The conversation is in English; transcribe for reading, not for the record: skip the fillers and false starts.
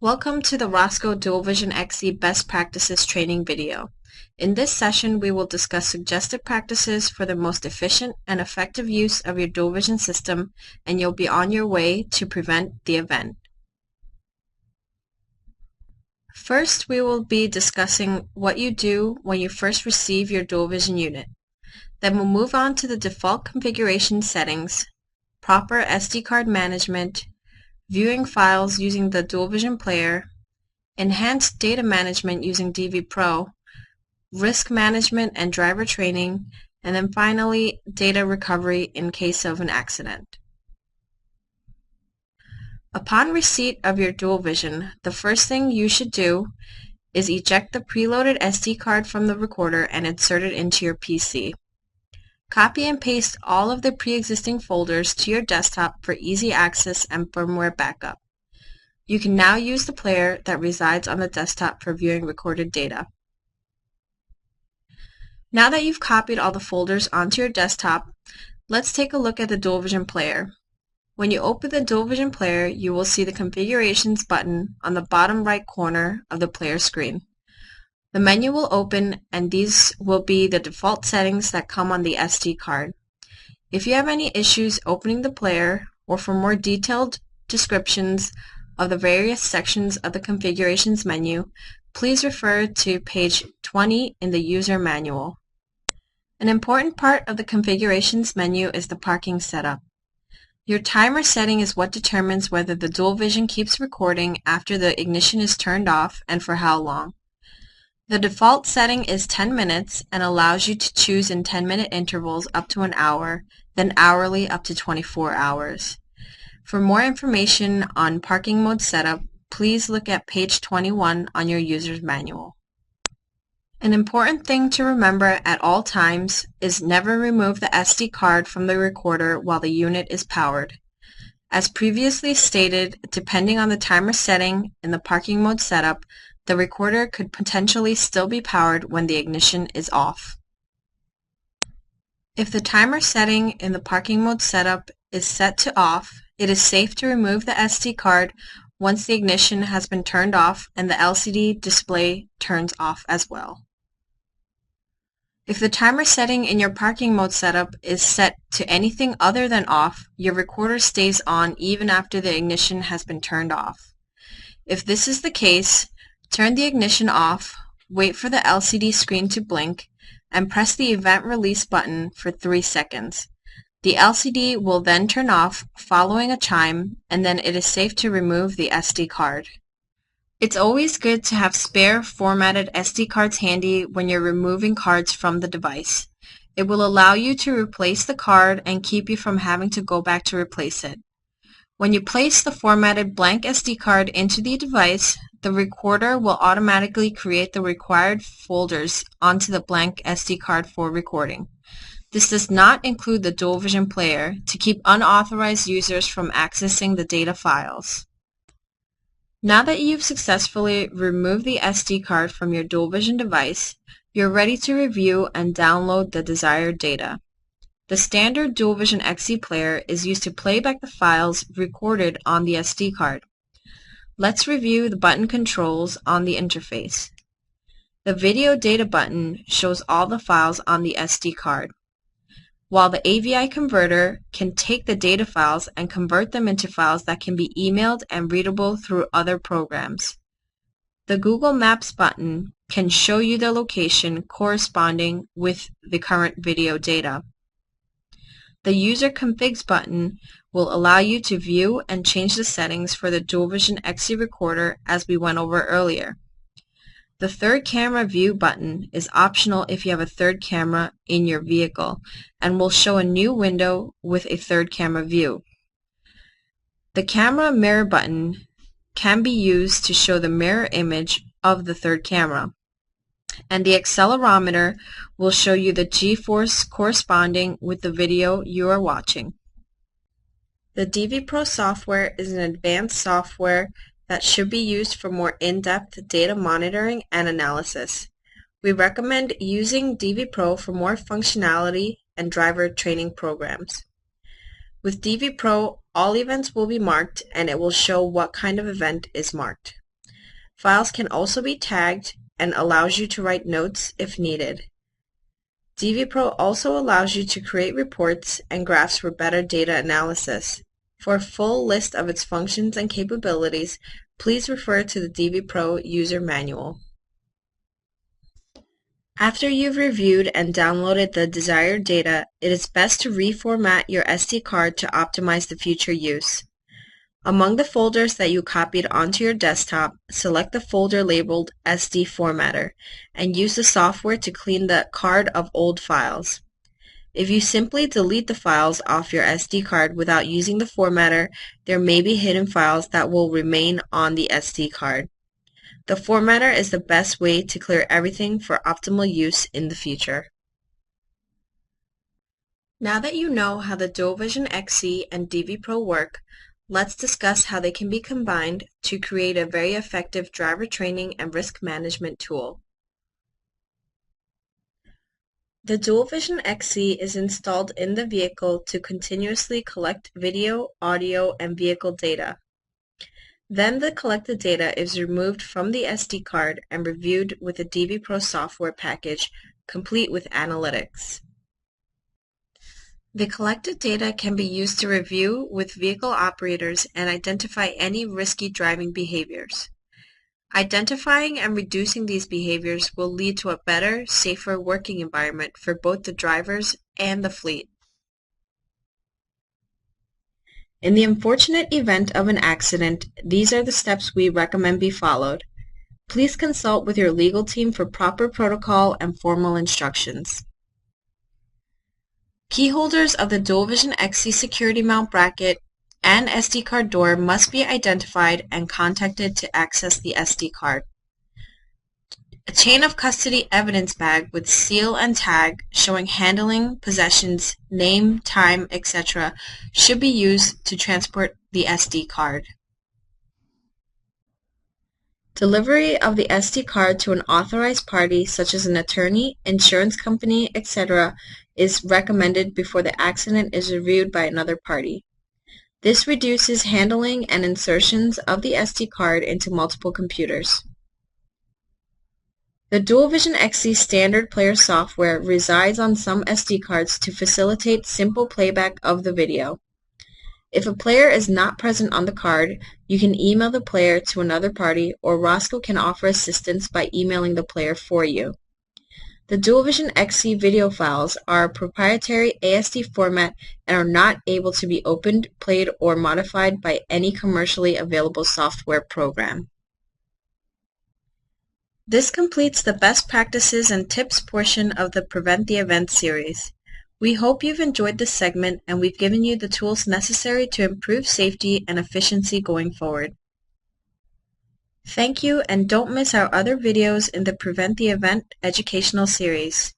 Welcome to the Rosco DVXC Best Practices training video. In this session, we will discuss suggested practices for the most efficient and effective use of your dual vision system, and you'll be on your way to prevent the event. First, we will be discussing what you do when you first receive your dual vision unit. Then we'll move on to the default configuration settings, proper SD card management, viewing files using the dual vision player, enhanced data management using DV Pro, risk management and driver training, and then finally data recovery in case of an accident. Upon receipt of your dual vision, the first thing you should do is eject the preloaded SD card from the recorder and insert it into your PC. Copy and paste all of the pre-existing folders to your desktop for easy access and firmware backup. You can now use the player that resides on the desktop for viewing recorded data. Now that you've copied all the folders onto your desktop, let's take a look at the dual vision player. When you open the dual vision player, you will see the configurations button on the bottom right corner of the player screen. The menu will open, and these will be the default settings that come on the SD card. If you have any issues opening the player, or for more detailed descriptions of the various sections of the configurations menu, please refer to page 20 in the user manual. An important part of the configurations menu is the parking setup. Your timer setting is what determines whether the dual vision keeps recording after the ignition is turned off and for how long. The default setting is 10 minutes and allows you to choose in 10-minute intervals up to an hour, then hourly up to 24 hours. For more information on parking mode setup, please look at page 21 on your user's manual. An important thing to remember at all times is never remove the SD card from the recorder while the unit is powered. As previously stated, depending on the timer setting in the parking mode setup, the recorder could potentially still be powered when the ignition is off. If the timer setting in the parking mode setup is set to off, it is safe to remove the SD card once the ignition has been turned off and the LCD display turns off as well. If the timer setting in your parking mode setup is set to anything other than off, your recorder stays on even after the ignition has been turned off. If this is the case, turn the ignition off, wait for the LCD screen to blink, and press the event release button for 3 seconds. The LCD will then turn off following a chime, and then it is safe to remove the SD card. It's always good to have spare formatted SD cards handy when you're removing cards from the device. It will allow you to replace the card and keep you from having to go back to replace it. When you place the formatted blank SD card into the device, the recorder will automatically create the required folders onto the blank SD card for recording. This does not include the dual vision player to keep unauthorized users from accessing the data files. Now that you've successfully removed the SD card from your dual vision device, you're ready to review and download the desired data. The standard DVXC player is used to play back the files recorded on the SD card. Let's review the button controls on the interface. The video data button shows all the files on the SD card, while the AVI converter can take the data files and convert them into files that can be emailed and readable through other programs. The Google Maps button can show you the location corresponding with the current video data. The User Configs button will allow you to view and change the settings for the DVXC recorder as we went over earlier. The third camera view button is optional if you have a third camera in your vehicle and will show a new window with a third camera view. The camera mirror button can be used to show the mirror image of the third camera. And the accelerometer will show you the G-force corresponding with the video you are watching. The DV Pro software is an advanced software that should be used for more in-depth data monitoring and analysis. We recommend using DV Pro for more functionality and driver training programs. With DV Pro, all events will be marked and it will show what kind of event is marked. Files can also be tagged and allows you to write notes if needed. DVPro also allows you to create reports and graphs for better data analysis. For a full list of its functions and capabilities, please refer to the DVPro user manual. After you've reviewed and downloaded the desired data, it is best to reformat your SD card to optimize the future use. Among the folders that you copied onto your desktop, select the folder labeled SD Formatter and use the software to clean the card of old files. If you simply delete the files off your SD card without using the formatter, there may be hidden files that will remain on the SD card. The formatter is the best way to clear everything for optimal use in the future. Now that you know how the DualVision XC and DVPro work, let's discuss how they can be combined to create a very effective driver training and risk management tool. The DualVision XC is installed in the vehicle to continuously collect video, audio, and vehicle data. Then the collected data is removed from the SD card and reviewed with the DVPro software package, complete with analytics. The collected data can be used to review with vehicle operators and identify any risky driving behaviors. Identifying and reducing these behaviors will lead to a better, safer working environment for both the drivers and the fleet. In the unfortunate event of an accident, these are the steps we recommend be followed. Please consult with your legal team for proper protocol and formal instructions. Key holders of the DualVision XC security mount bracket and SD card door must be identified and contacted to access the SD card. A chain of custody evidence bag with seal and tag showing handling, possessions, name, time, etc. should be used to transport the SD card. Delivery of the SD card to an authorized party such as an attorney, insurance company, etc. is recommended before the accident is reviewed by another party. This reduces handling and insertions of the SD card into multiple computers. The DualVision XC standard player software resides on some SD cards to facilitate simple playback of the video. If a player is not present on the card, you can email the player to another party, or Rosco can offer assistance by emailing the player for you. The DualVision XC video files are a proprietary ASD format and are not able to be opened, played, or modified by any commercially available software program. This completes the best practices and tips portion of the Prevent the Event series. We hope you've enjoyed this segment and we've given you the tools necessary to improve safety and efficiency going forward. Thank you, and don't miss our other videos in the Prevent the Event educational series.